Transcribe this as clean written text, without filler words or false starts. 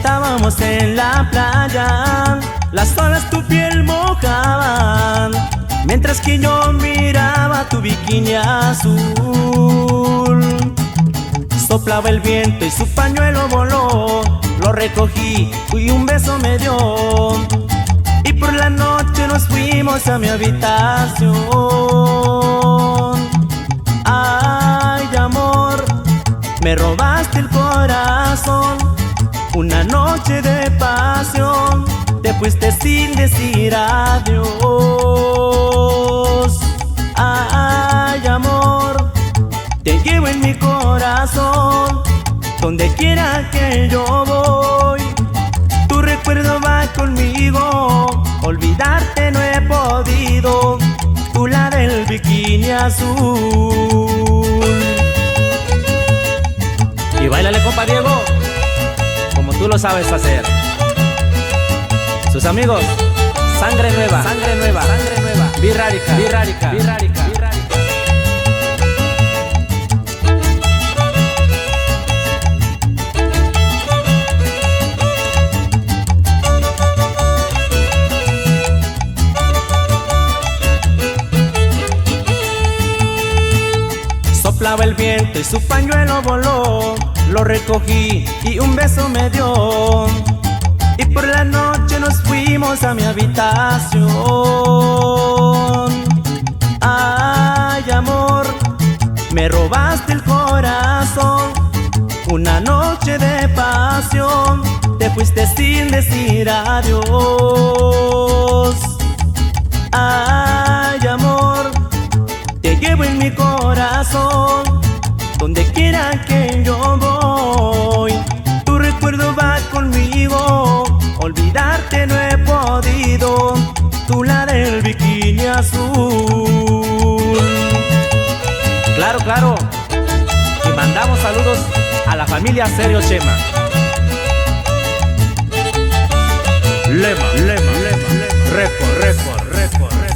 Estábamos en la playa, las olas tu piel mojaban, mientras que yo miraba tu bikini azul. Soplaba el viento y su pañuelo voló, lo recogí y un beso me dio. Y por la noche nos fuimos a mi habitación. Ay, amor, me robaste el corazón. Una noche de pasión, te fuiste sin decir adiós. Ay, amor, te llevo en mi corazón, donde quiera que yo voy. Tu recuerdo va conmigo, olvidarte no he podido. Tú la del bikini azul. Y báilale, compa Diego, como tú lo sabes hacer. Sus amigos, Sangre Nueva, Sangre Nueva, Sangre Nueva, Birrárica, Birrárica, Birrárica, Birrárica. Soplaba el viento y su pañuelo voló, lo recogí y un beso me dio. Y por la noche nos fuimos a mi habitación. Ay, amor, me robaste el corazón. Una noche de pasión, te fuiste sin decir adiós. Ay, amor, te llevo en mi corazón, donde quiera que yo voy. Tu recuerdo va conmigo, olvidarte no he podido. Tú la del bikini azul. Claro, claro. Y mandamos saludos a la familia Serio Chema. Lema, lema, lema, lema. Record, record, record, record.